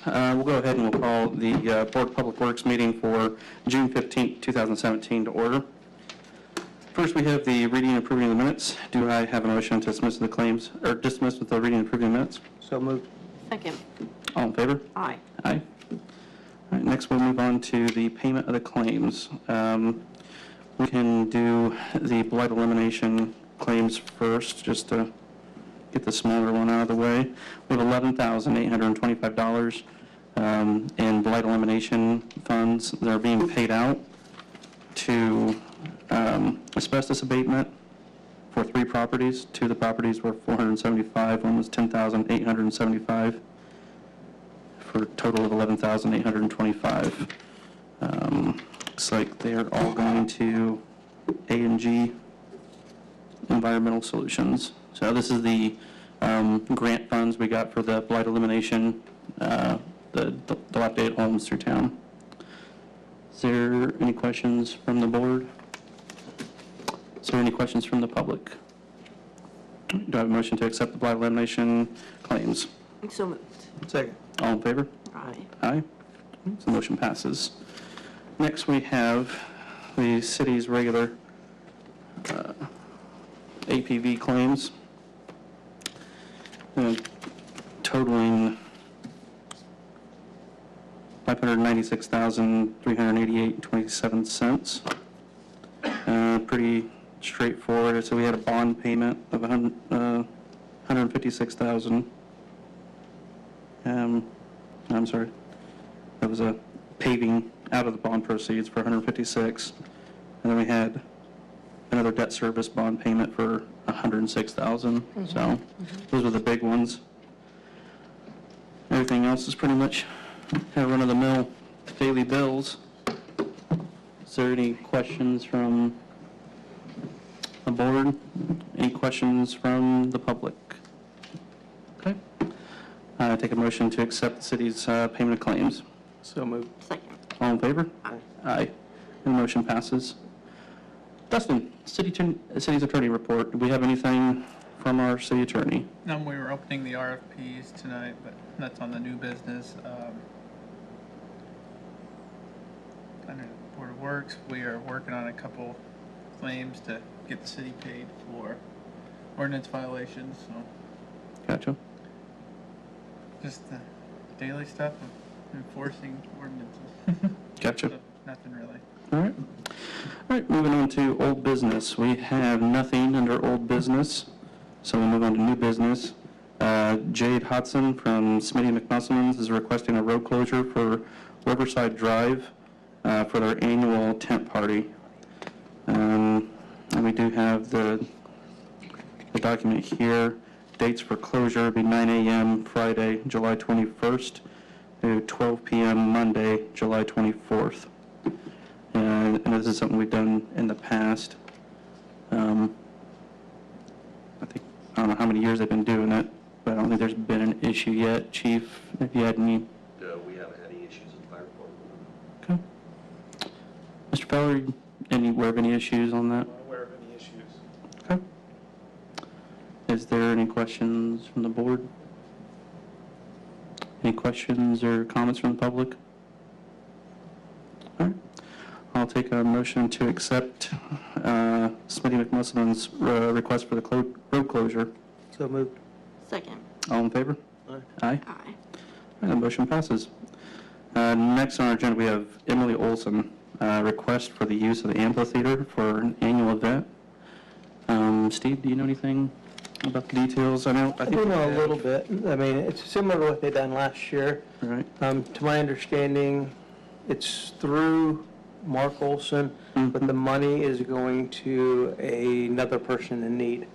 We'll go ahead and we'll call the Board of Public Works meeting for June 15th, 2017 to order. First, we have the reading and approving of the minutes. Do I have a motion to dismiss the claims, or dismiss with the reading and approving of the minutes? So moved. Second. All in favor? Aye. Aye. All right, next we'll move on to the payment of the claims. We can do the blight elimination claims first, just to get the smaller one out of the way. We have $11,825 in blight elimination funds that are being paid out to asbestos abatement for 3 properties. 2 of the properties were $475, one was $10,875, for a total of $11,825. Looks like they're all going to A&G Environmental Solutions. So this is the grant funds we got for the blight elimination, the dilapidated homes through town. Is there any questions from the board? Is there any questions from the public? Do I have a motion to accept the blight elimination claims? So moved. Second. All in favor? Aye. Aye. So the motion passes. Next we have the city's regular APV claims, totaling $596,388.27. Pretty straightforward. So we had a bond payment of $156,000. I'm sorry. That was a paving out of the bond proceeds for $156,000, and then we had another debt service bond payment for $106,000. So those were the big ones. Everything else is pretty much run-of-the-mill daily bills. Is there any questions from the board? Any questions from the public? Okay. Take a motion to accept the city's payment of claims. So moved. Second. All in favor? Aye. Aye. And the motion passes. Dustin, city's attorney report. Do we have anything from our city attorney? No, we were opening the RFPs tonight, but that's on the new business. Under the Board of Works, we are working on a couple claims to get the city paid for ordinance violations, so Gotcha. just the daily stuff of enforcing ordinances. Gotcha. So, nothing really. All right. All right, moving on to old business. We have nothing under old business, so we'll move on to new business. Jade Hodson from Smitty McMusselmans is requesting a road closure for Riverside Drive for their annual tent party. And we do have the document here. Dates for closure would be 9 a.m. Friday, July 21st, to 12 p.m. Monday, July 24th. And this is something we've done in the past. I don't know how many years they've been doing it, but I don't think there's been an issue yet. Chief, if you had any? No, we haven't had any issues with the fire department. Okay. Mr. Feller, any aware of any issues on that? I'm not aware of any issues. Okay. Is there any questions from the board? Any questions or comments from the public? All right. I'll take a motion to accept Smitty McMusselman's request for the road closure. So moved. Second. All in favor? Aye. Aye. Aye. And the motion passes. Next on our agenda, we have Emily Olson, request for the use of the amphitheater for an annual event. Steve, do you know anything about the details? I I do know a little bit. I mean, it's similar to what they done last year. Right. To my understanding, it's through Mark Olson, but the money is going to another person in need.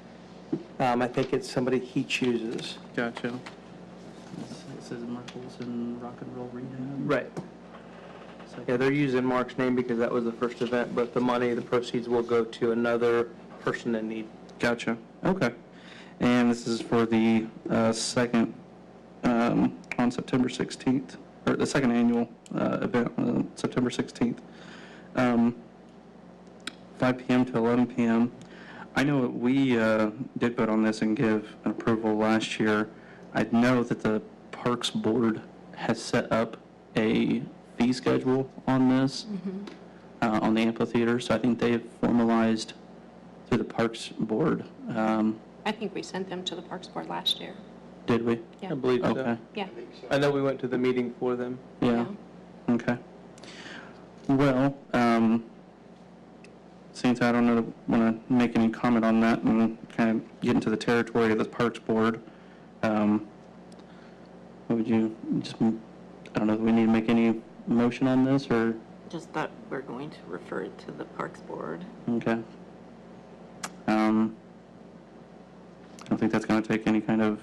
I think it's somebody he chooses. Gotcha. It says Mark Olson Rock and Roll Rehab. Right. Yeah, they're using Mark's name because that was the first event, but the money, the proceeds will go to another person in need. Gotcha. Okay. And this is for the second, on September 16th, or the second annual event on September 16th, 5 p.m. to 11 p.m. I know that we did vote on this and give an approval last year. I know that the Parks Board has set up a fee schedule on this, on the amphitheater, so I think they've formalized through the Parks Board. I think we sent them to the Parks Board last year. Did we? Yeah. I believe so. Okay, Yeah. I know we went to the meeting for them. yeah, okay. Well, since I don't want to make any comment on that and kind of get into the territory of the Parks Board, what would you, just, I don't know, do we need to make any motion on this, or, Just that we're going to refer it to the Parks Board. okay. I don't think that's going to take any kind of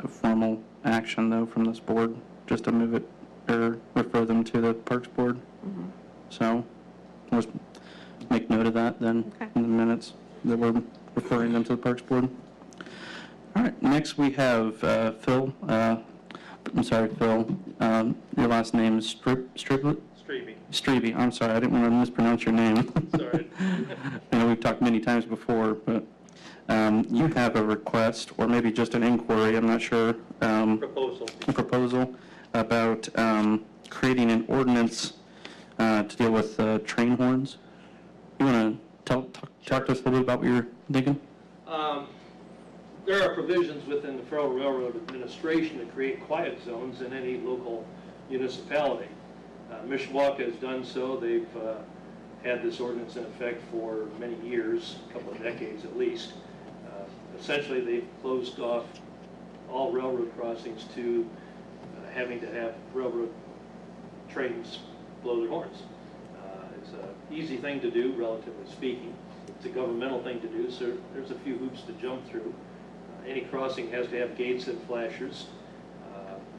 formal action, though, from this board, just to move it, or refer them to the Parks Board. So, let's make note of that then, Okay. in the minutes, that we're referring them to the Parks Board. All right, next we have Phil, I'm sorry, Phil, your last name is Striblet? Strebe, I'm sorry, I didn't want to mispronounce your name. Sorry. I know we've talked many times before, but you have a request, or maybe just an inquiry, I'm not sure. Proposal. A proposal about creating an ordinance to deal with train horns. You want to talk to us a little bit about what you're thinking? There are provisions within the Federal Railroad Administration to create quiet zones in any local municipality. Mishawaka has done so. They've had this ordinance in effect for many years, a couple of decades at least. Essentially, they've closed off all railroad crossings to having to have railroad trains blow their horns. It's an easy thing to do, relatively speaking. It's a governmental thing to do, so there's a few hoops to jump through. Any crossing has to have gates and flashers.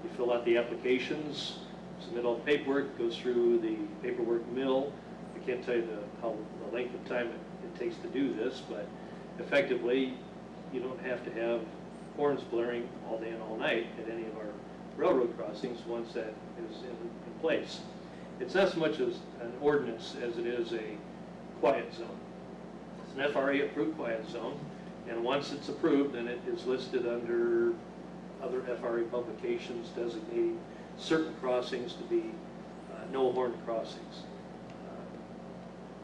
You fill out the applications, submit all the paperwork, goes through the paperwork mill. I can't tell you the length of time it takes to do this, but effectively, you don't have to have horns blaring all day and all night at any of our railroad crossings once that is in place. It's not so much as an ordinance as it is a quiet zone. It's an FRA-approved quiet zone, and once it's approved, then it is listed under other FRA publications designating certain crossings to be no horn crossings.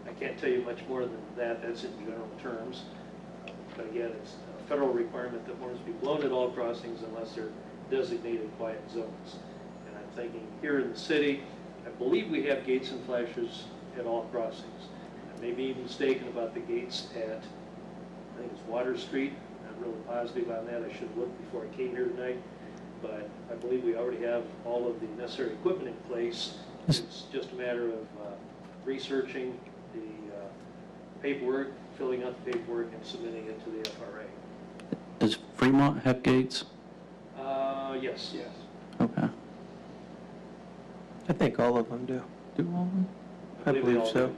I can't tell you much more than that. That's in general terms. But again, it's a federal requirement that horns be blown at all crossings unless they're designated quiet zones. And I'm thinking here in the city, I believe we have gates and flashers at all crossings. I may be mistaken about the gates at, I think it's Water Street. I'm not really positive on that. I should have looked before I came here tonight. But I believe we already have all of the necessary equipment in place. It's just a matter of researching the paperwork, filling out the paperwork, and submitting it to the FRA. Does Fremont have gates? Yes. Okay. I think all of them do. Do all of them? I they believe all so. do.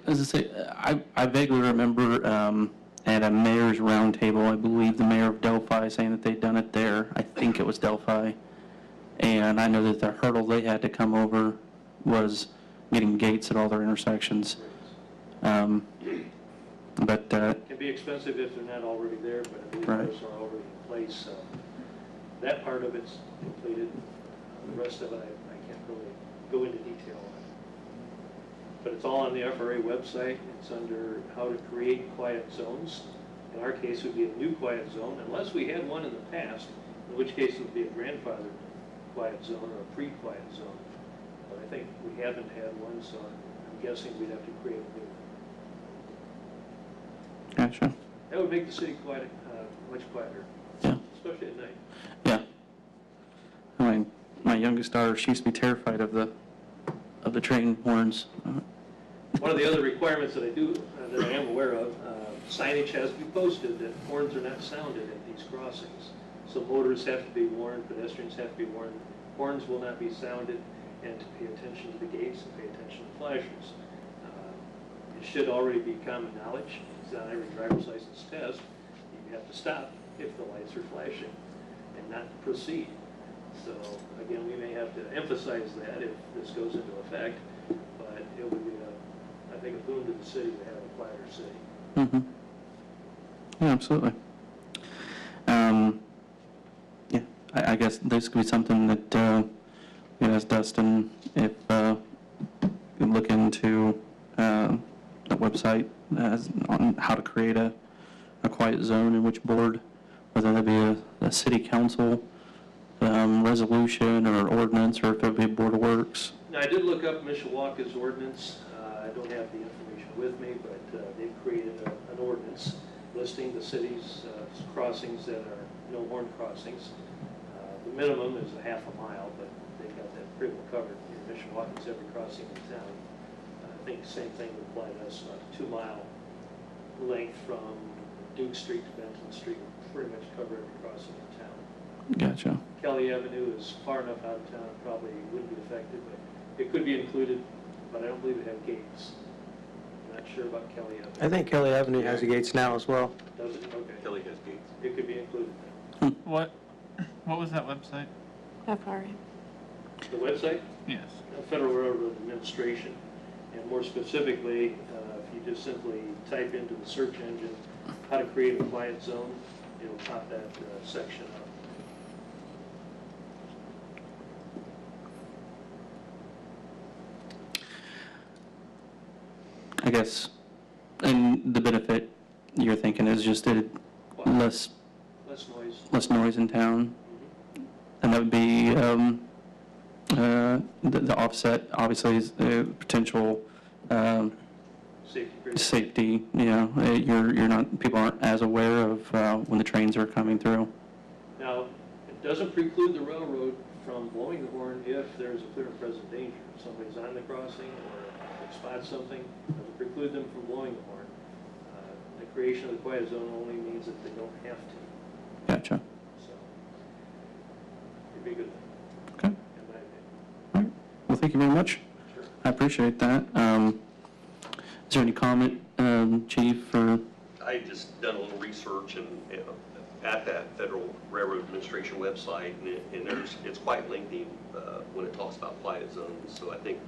As I say, I vaguely remember at a mayor's roundtable, I believe the mayor of Delphi saying that they'd done it there. I think it was Delphi. And I know that the hurdle they had to come over was getting gates at all their intersections. But, It can be expensive if they're not already there, but I believe Right. those are already in place. That part of it's completed. The rest of it, I can't really go into detail on. But it's all on the FRA website. It's under how to create quiet zones. In our case, it would be a new quiet zone, unless we had one in the past, in which case it would be a grandfathered quiet zone or a pre-quiet zone. But I think we haven't had one, so I'm guessing we'd have to create a new one. gotcha. That would make the city quiet, much quieter, Yeah. especially at night. Yeah. My youngest daughter, she used to be terrified of the train horns. One of the other requirements that that I am aware of, signage has to be posted that horns are not sounded at these crossings. So motors have to be warned, pedestrians have to be warned, horns will not be sounded, and to pay attention to the gates and pay attention to flashers. It should already be common knowledge. It's on every driver's license test. You have to stop if the lights are flashing and not proceed. So again, we may have to emphasize that if this goes into effect, but it would be, I think, a boon to the city to have a quieter city. Mm-hmm. Yeah, absolutely. Yeah, I guess this could be something that ask Dustin if you look into the website on how to create a quiet zone in which board, whether that be a city council resolution or ordinance, or if it would be a board of works. Now, I did look up Mishawaka's ordinance. I don't have the information with me, but they've created an ordinance listing the city's crossings that are no horn crossings. The minimum is a half a mile, but they've got that pretty well covered. In Mishawaka's every crossing in town. I think the same thing would apply to us, a 2-mile length from Duke Street to Benton Street, pretty much cover every crossing in town. Gotcha. Kelly Avenue is far enough out of town, it probably wouldn't be affected, but it could be included, but I don't believe it have gates. I'm not sure about Kelly Avenue. I think Kelly Avenue has the gates now as well. Does it? Okay. Kelly has gates. It could be included. What was that website? FRA. The website, Yes. Federal Railroad Administration, and more specifically, if you just simply type into the search engine how to create a quiet zone, it'll pop that section up. I guess, and the benefit you're thinking is just less Less noise. in town, and that would be the offset. Obviously, is potential Safety. safety. You're not, people aren't as aware of when the trains are coming through. Now, it doesn't preclude the railroad from blowing the horn if there's a clear and present danger. If somebody's on the crossing or they spot something, it doesn't preclude them from blowing the horn. The creation of the quiet zone only means that they don't have to. Gotcha. So, it'd be a good thing, Okay. in my opinion. All right. Well, thank you very much. Sure. I appreciate that. Is there any comment, Chief, or? I just done a little research and at that Federal Railroad Administration website, and it's quite lengthy when it talks about quiet zones. So I think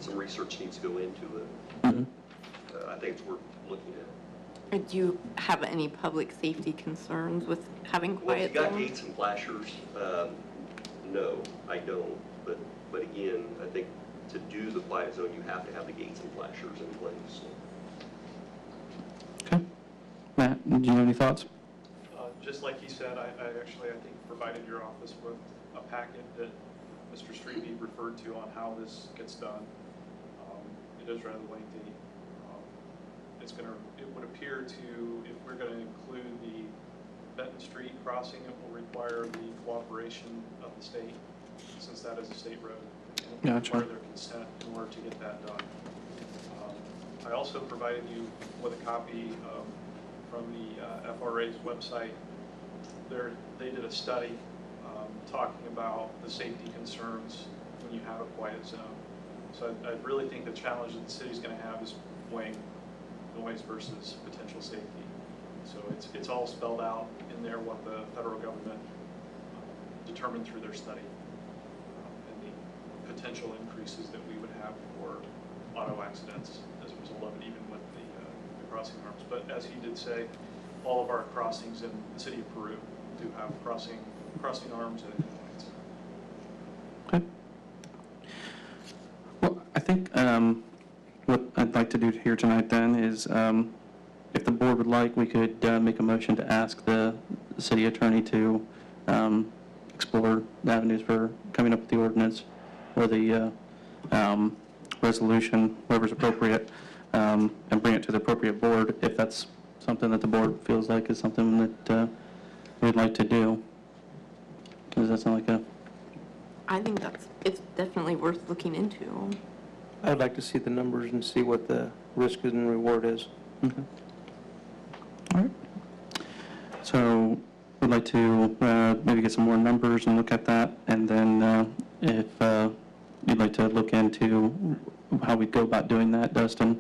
some research needs to go into it. Mhm. I think it's worth looking at. Do you have any public safety concerns with having Well, if quiet you got zones? gates and flashers, no, I don't. But again, I think to do the quiet zone, you have to have the gates and flashers in place. Okay. Matt, do you have any thoughts? Just like he said, I think provided your office with a packet that Mr. Streetmead referred to on how this gets done. It is rather lengthy. It would appear to, if we're going to include the Benton Street crossing, it will require the cooperation of the state, since that is a state road. And it will Gotcha. require their consent in order to get that done. I also provided you with a copy from the FRA's website. They did a study talking about the safety concerns when you have a quiet zone. So I really think the challenge that the city's going to have is weighing noise versus potential safety. So it's all spelled out in there what the federal government determined through their study and the potential increases that we would have for auto accidents as a result of it, even with the crossing arms. But as he did say, all of our crossings in the city of Peru do have crossing arms and points. Okay. Well, I think what I'd like to do here tonight then is, if the board would like, we could make a motion to ask the city attorney to explore the avenues for coming up with the ordinance or the resolution, whatever's appropriate, and bring it to the appropriate board if that's something that the board feels like is something that we'd like to do. Does that sound like a... I think it's definitely worth looking into. I'd like to see the numbers and see what the risk and reward is. Okay. All right. So we'd like to maybe get some more numbers and look at that, and then if you'd like to look into how we go about doing that, Dustin.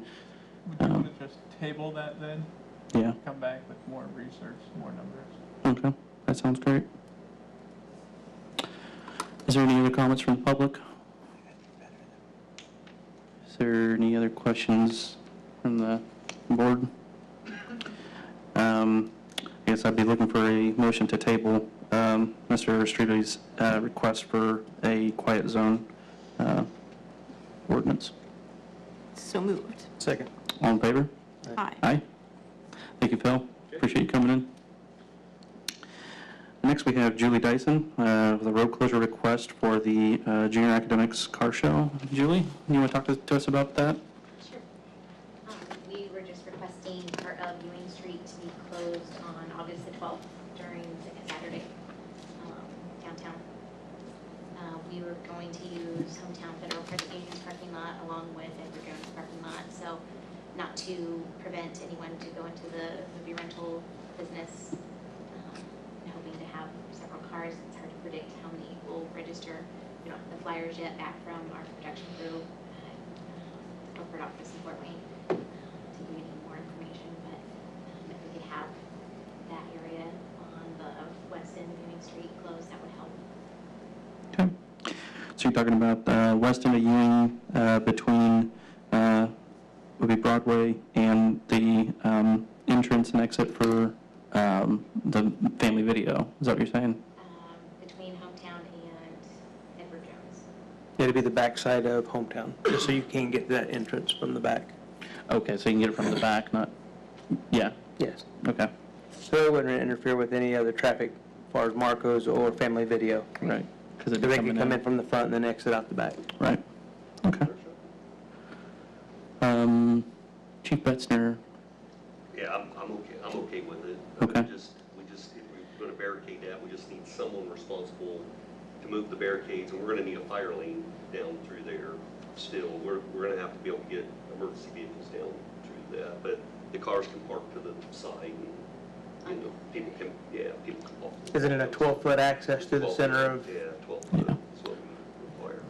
Do you want to just table that then? Yeah. Come back with more research, more numbers? Okay. That sounds great. Is there any other comments from the public? Is there any other questions from the board? I guess I'd be looking for a motion to table Mr. Streetley's request for a quiet zone ordinance? So moved. Second. All in favor? Aye. Aye. Thank you, Phil. Appreciate you coming in. Next, we have Julie Dyson with a road closure request for the Junior Academics Car Show. Julie, you want to talk to us about that? Sure. We were just requesting part of Ewing Street to be closed on August the 12th during Second Saturday downtown. We were going to use Hometown Federal Credit Union's parking lot along with Edward Jones' parking lot, so not to prevent anyone to go into the movie rental business. Hoping to have several cars. It's hard to predict how many will register. We don't have the flyers yet back from our production crew. Corporate office in Fort Wayne to give you any more information, but if we could have that area on the west end of Ewing Street closed, that would help. Okay. So you're talking about west end of Ewing between would be Broadway and the entrance and exit for the family video. Is that what you're saying? Between Hometown and Edward Jones. It'd be the backside of Hometown, just so you can get that entrance from the back. Okay, so you can get it from the back, not, yeah, Yes. okay, So it wouldn't interfere with any other traffic as far as Marco's or family video. right. Because So they can come in from the front and then exit out the back. Right, okay. Chief Betzner, Yeah, I'm okay with it. Okay. We just, if we're gonna barricade that, we just need someone responsible to move the barricades, and we're gonna need a fire lane down through there still. We're gonna have to be able to get emergency vehicles down through that, but the cars can park to the side, and, people can walk. Isn't it a 12-foot access to the 12 center foot, of? Yeah, 12 foot is what we require.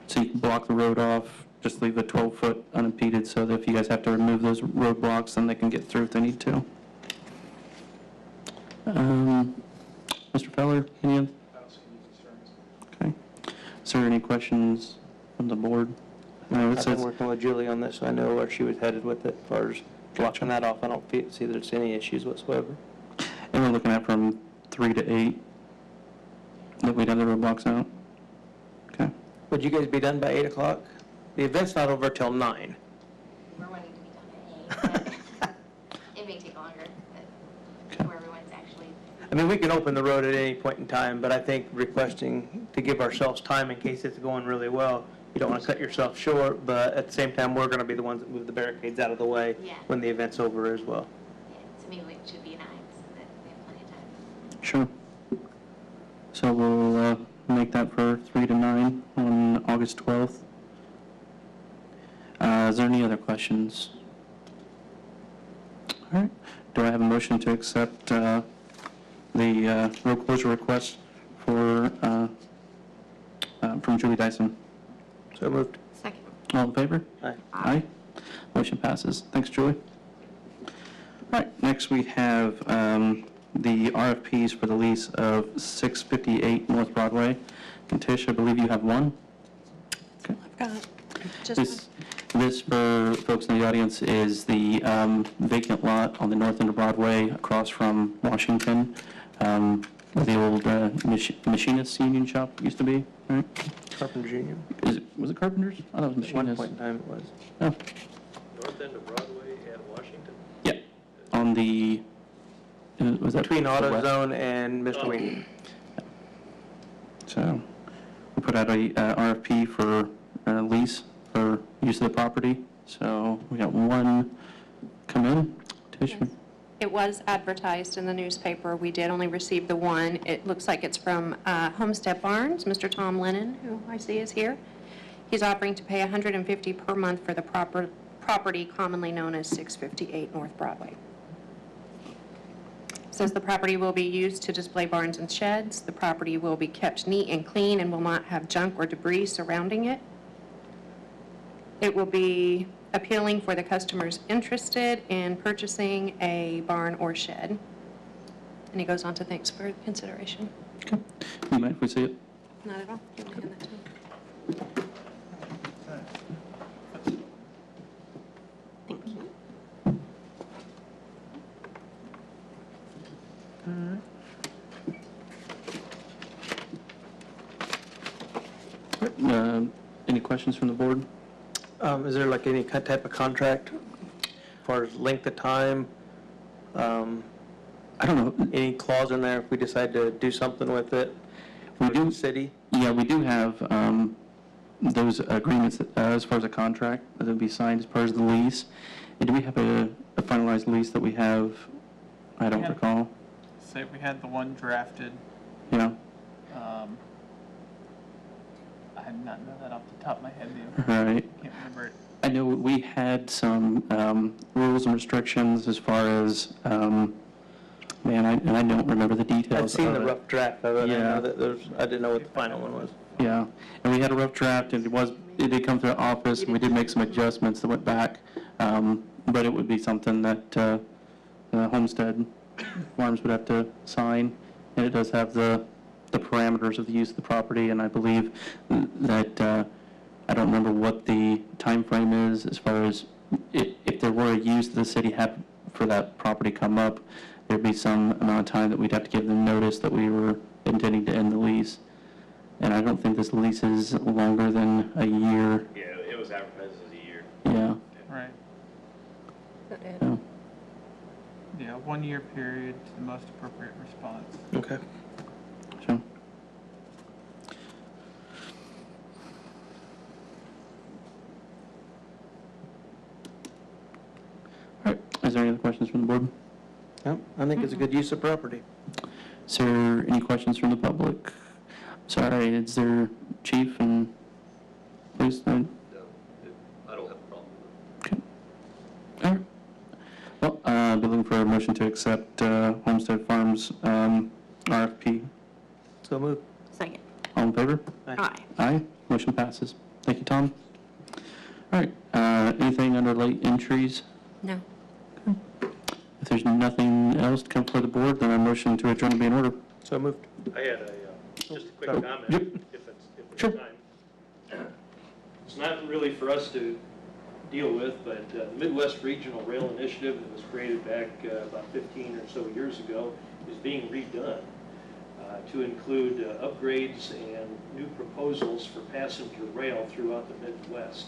so you can block the road off, just leave the 12-foot unimpeded, so that if you guys have to remove those roadblocks, then they can get through if they need to. Mr. Feller, any, I don't see any concerns. okay. Is there any questions from the board? No, it I've been says, working with Julie on this, so I know where she was headed with it as far as blocking that off. I don't see that there's any issues whatsoever. and we're looking at from 3 to 8, that we'd have the roadblocks out? Okay. Would you guys be done by 8 o'clock? The event's not over till 9. We're wanting to be done at 8, but it may take longer, but where everyone's actually. I mean, we can open the road at any point in time, but I think requesting to give ourselves time in case it's going really well. You don't want to cut yourself short, but at the same time, we're going to be the ones that move the barricades out of the way Yeah. when the event's over as well. Yeah, so maybe it should be 9, so that we have plenty of time. Sure. So we'll make that for 3 to 9 on August 12th. Is there any other questions? All right. Do I have a motion to accept the road closure request for from Julie Dyson? So moved. Second. All in favor? Aye. Aye. Motion passes. Thanks, Julie. All right, next we have the RFPs for the lease of 658 North Broadway. And Tish, I believe you have one? Okay. I've got just This, for folks in the audience, is the vacant lot on the north end of Broadway across from Washington, where the old machinist union shop used to be, right? Carpenter Junior. Was it Carpenter's? I thought it was At one machinist. point in time it was. Oh, North end of Broadway at Washington? yeah, on the, was that? Between the west? AutoZone and Mr. Wheaton. So, we put out a RFP for lease for use of the property. So, we got one come in. Tish? Yes. It was advertised in the newspaper. We did only receive the one. It looks like it's from Homestead Barnes, Mr. Tom Lennon, who I see is here. He's offering to pay $150 per month for the property commonly known as 658 North Broadway. Says the property will be used to display barns and sheds. The property will be kept neat and clean and will not have junk or debris surrounding it. It will be appealing for the customers interested in purchasing a barn or shed. And he goes on to thanks for consideration. Okay. You mind if we see it? Not at all. You want to hand that to him? Thank you. questions from the board? Is there like any type of contract as far as length of time? I don't know. Any clause in there if we decide to do something with it? We for do. the city? Yeah, we do have those agreements as far as a contract that would be signed as part of the lease. And do we have a finalized lease that we have? I don't Yeah. recall. So we had the one drafted. Yeah, I did not know that off the top of my head, dude. right. Can't remember it. I know we had some rules and restrictions as far as, man, I don't remember the details I've seen of the it. rough draft of it. I Yeah. know that I didn't know what the final one was. Yeah, and we had a rough draft, and it did come through the office, and we did make some adjustments that went back. But it would be something that Homestead Farms would have to sign, and it does have the parameters of the use of the property, and I believe that, I don't remember what the time frame is as far as if there were a use that the city had for that property come up, there'd be some amount of time that we'd have to give them notice that we were intending to end the lease. And I don't think this lease is longer than a year. Yeah, it was advertised as a year. Yeah. Right. Yeah. Yeah, 1 year period to the most appropriate response. Okay. So. All right, is there any other questions from the board? Yep, I think it's a good use of property. Is there any questions from the public? Sorry, is there chief and police? No, I don't have a problem with it. Okay. All right. Well, I'll be looking for a motion to accept Homestead Farms RFP. So move. Second. All in favor? Aye. Aye. Motion passes. Thank you, Tom. All right, anything under late entries? No. If there's nothing else to come before the board, then a motion to adjourn will be in order. So moved. I had just a quick Oh, comment, yep. if it's Sure. time. It's not really for us to deal with, but the Midwest Regional Rail Initiative that was created back about 15 or so years ago is being redone to include upgrades and new proposals for passenger rail throughout the Midwest.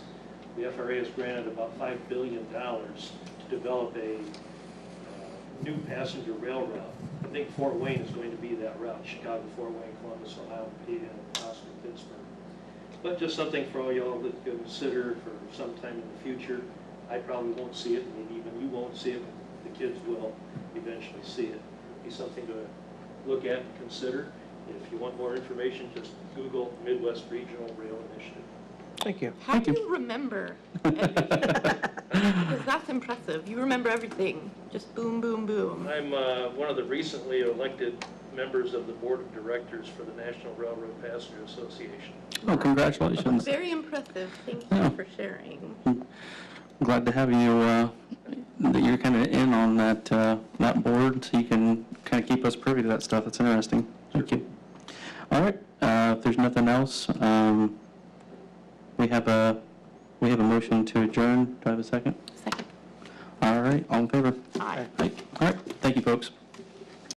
The FRA has granted about $5 billion to develop a new passenger rail route. I think Fort Wayne is going to be that route, Chicago, Fort Wayne, Columbus, Ohio, and possibly Pittsburgh. But just something for all y'all to consider for some time in the future. I probably won't see it, maybe even you won't see it, but the kids will eventually see it. Be something to look at and consider. If you want more information, just Google Midwest Regional Rail Initiative. Thank you. How do you remember everything? Because that's impressive. You remember everything. Just boom, boom, boom. I'm one of the recently elected members of the board of directors for the National Railroad Passenger Association. Oh, congratulations. Very impressive. Thank Yeah. you for sharing. Glad to have you, that you're kind of in on that, that board, so you can kind of keep us privy to that stuff. That's interesting. Thank you. All right, if there's nothing else, we have a motion to adjourn. Do I have a second? Second. All right, all in favor? Aye. Aye. All right, thank you, folks.